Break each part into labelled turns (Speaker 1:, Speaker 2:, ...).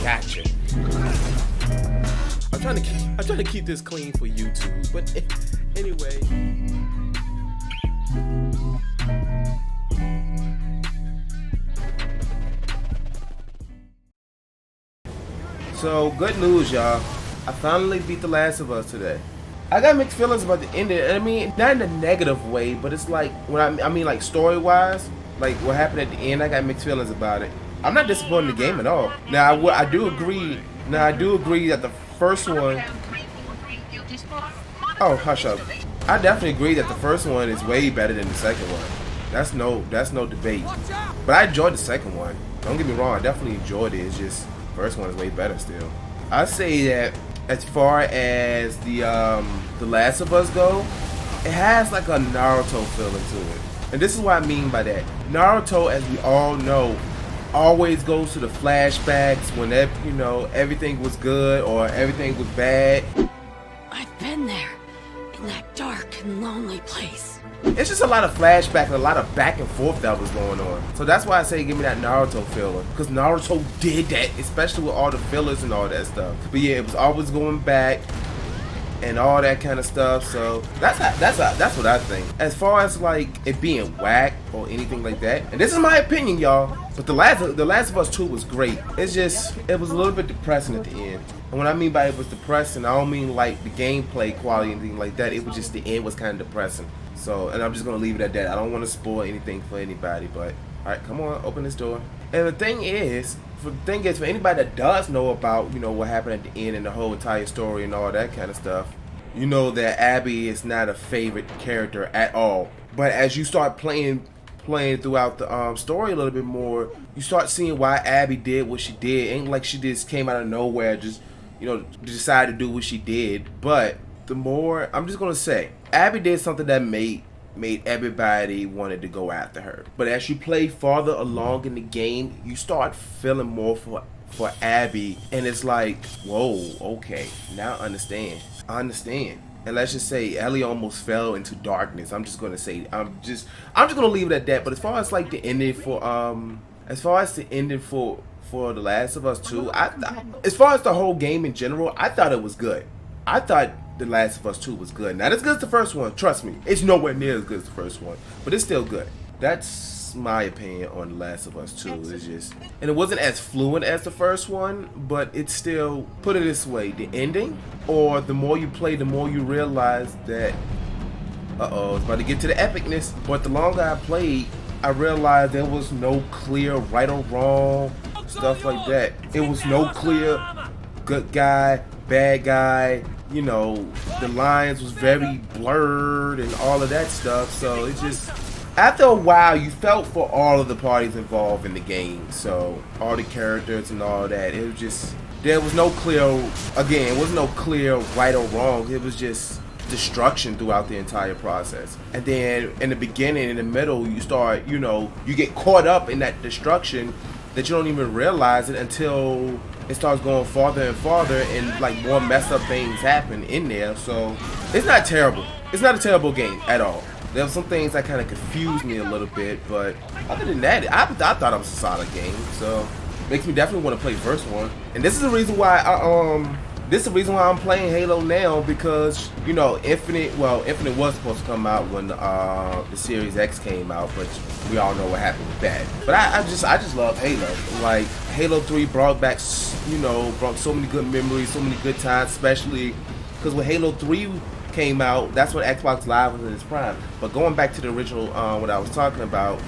Speaker 1: Gotcha. I'm trying to keep this clean for YouTube, but anyway. So good news, y'all. I finally beat The Last of Us today. I got mixed feelings about the ending. I mean, not in a negative way, but it's like when I mean like story-wise, like what happened at the end. I got mixed feelings about it. I'm not disappointed in the game at all. Now I do agree. Now I do agree that the first one. Oh, hush up. I definitely agree that the first one is way better than the second one. That's no debate. But I enjoyed the second one. Don't get me wrong. I definitely enjoyed it. It's just the first one is way better still. I say that as far as the Last of Us go, it has like a Naruto feeling to it. And this is what I mean by that. Naruto, as we all know, always goes to the flashbacks whenever, you know, everything was good or everything was bad.
Speaker 2: I've been there, in that dark and lonely place.
Speaker 1: It's just a lot of flashback and a lot of back and forth that was going on. So that's why I say give me that Naruto feeling. Because Naruto did that, especially with all the fillers and all that stuff. But yeah, it was always going back and all that kind of stuff. So that's what I think. As far as like it being whack or anything like that, and this is my opinion, y'all, but the Last of Us 2 was great. It's just it was a little bit depressing at the end. And what I mean by it was depressing, I don't mean like the gameplay quality and anything like that. It was just the end was kind of depressing. So, and I'm just gonna leave it at that. I don't want to spoil anything for anybody, but all right, come on, open this door. And the thing is, for anybody that does know about, you know, what happened at the end and the whole entire story and all that kind of stuff, you know that Abby is not a favorite character at all. But as you start playing throughout the story a little bit more, you start seeing why Abby did what she did. Ain't like she just came out of nowhere, just, you know, decided to do what she did. But the more, I'm just gonna say, Abby did something that made everybody wanted to go after her. But as you play farther along in the game, you start feeling more for Abby, and it's like, whoa, okay, now I understand. And let's just say Ellie almost fell into darkness. I'm just gonna say, I'm just gonna leave it at that. But as far as like the ending for The Last of Us 2, as far as the whole game in general, I thought it was good. I thought The Last of Us 2 was good. Not as good as the first one, trust me. It's nowhere near as good as the first one, but it's still good. That's my opinion on The Last of Us 2. It's just, and it wasn't as fluent as the first one, but it's still, put it this way, the ending, or the more you play, the more you realize that, it's about to get to the epicness. But the longer I played, I realized there was no clear right or wrong, stuff like that. It was no clear good guy, bad guy, you know, the lines was very blurred and all of that stuff. So it just, after a while, you felt for all of the parties involved in the game. So all the characters and all that, it was just, there was no clear, again, it was no clear right or wrong. It was just destruction throughout the entire process. And then in the beginning, in the middle, you start, you know, you get caught up in that destruction that you don't even realize it until it starts going farther and farther, and like more messed up things happen in there. So it's not terrible. It's not a terrible game at all. There were some things that kind of confused me a little bit, but other than that, I thought it was a solid game. So makes me definitely want to play the first one. And this is the reason why I'm playing Halo now, because, you know, Infinite was supposed to come out when the Series X came out, but we all know what happened with that. But I just love Halo. Like, Halo 3 brought back, you know, brought so many good memories, so many good times, especially because when Halo 3 came out, that's when Xbox Live was in its prime. But going back to the original, what I was talking about,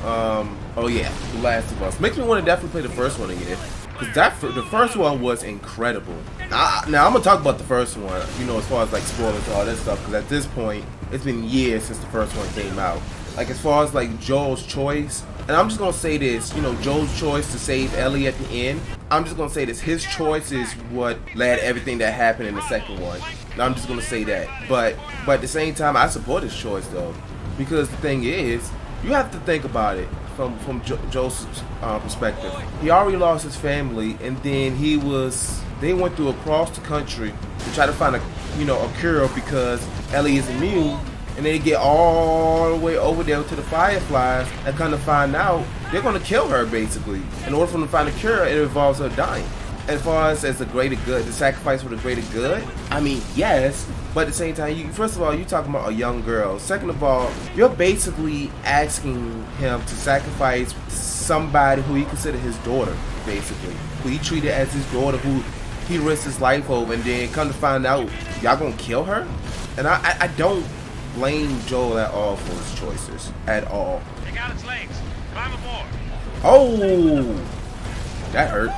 Speaker 1: oh yeah, The Last of Us. Makes me want to definitely play the first one again. Because the first one was incredible. Now I'm gonna talk about the first one, you know, as far as like spoilers and all that stuff, because at this point it's been years since the first one came out. Like, as far as like Joel's choice, and I'm just gonna say this, you know, Joel's choice to save Ellie at the end, I'm just gonna say this, his choice is what led everything that happened in the second one. Now, I'm just gonna say that, but at the same time, I support his choice though, because the thing is, you have to think about it from Joseph's perspective. He already lost his family, and then they went through across the country to try to find a cure, because Ellie is immune, and they get all the way over there to the Fireflies and kind of find out they're gonna kill her basically. In order for them to find a cure, it involves her dying. As far as the greater good, the sacrifice for the greater good, I mean, yes, but at the same time, first of all, you're talking about a young girl. Second of all, you're basically asking him to sacrifice somebody who he considered his daughter, basically, who he treated as his daughter, who he risked his life over, and then come to find out y'all gonna kill her. And I don't blame Joel at all for his choices at all.
Speaker 3: Take out its legs. Climb aboard.
Speaker 1: Oh, that hurt.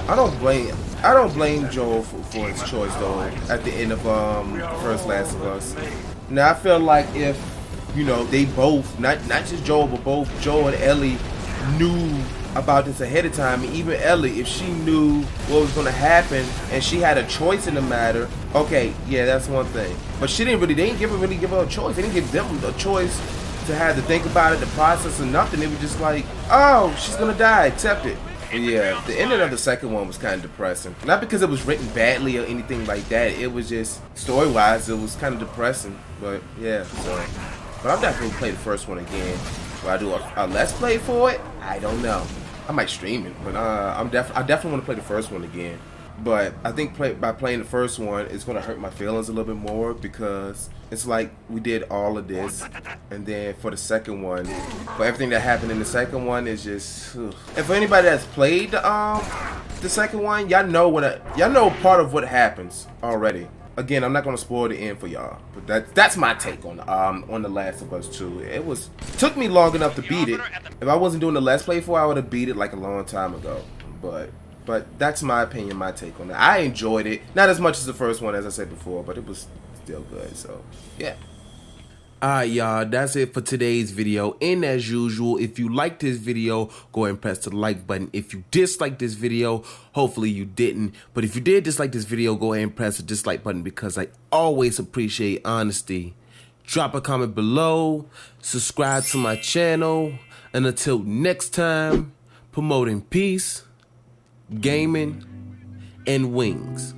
Speaker 1: I don't blame Joel for his choice though. At the end of first Last of Us. Now I feel like if they both, not just Joel, but both Joel and Ellie knew about this ahead of time, and even Ellie, if she knew what was going to happen and she had a choice in the matter, okay, yeah, that's one thing. But they didn't really give her a choice. They didn't give them a choice to have to think about it, the process, or nothing. They were just like, oh, she's gonna die, accept it. But yeah, the ending of the second one was kind of depressing. Not because it was written badly or anything like that. It was just story-wise, it was kind of depressing. But yeah, so. But I'm definitely gonna play the first one again. Will I do a let's play for it? I don't know. I might stream it, but I definitely want to play the first one again. But I think by playing the first one, it's gonna hurt my feelings a little bit more because it's like we did all of this, and then for the second one, for everything that happened in the second one is just. Ugh. And for anybody that's played the second one, y'all know part of what happens already. Again, I'm not gonna spoil the end for y'all, but that's my take on The Last of Us 2. It took me long enough to beat it. If I wasn't doing the Let's Play for, I would have beat it like a long time ago. But that's my opinion, my take on it. I enjoyed it, not as much as the first one, as I said before, but it was still good. So yeah. Alright y'all, that's it for today's video. And as usual, if you like this video, go ahead and press the like button. If you dislike this video, hopefully you didn't. But if you did dislike this video, go ahead and press the dislike button because I always appreciate honesty. Drop a comment below, subscribe to my channel, and until next time, promoting peace, gaming, and wings.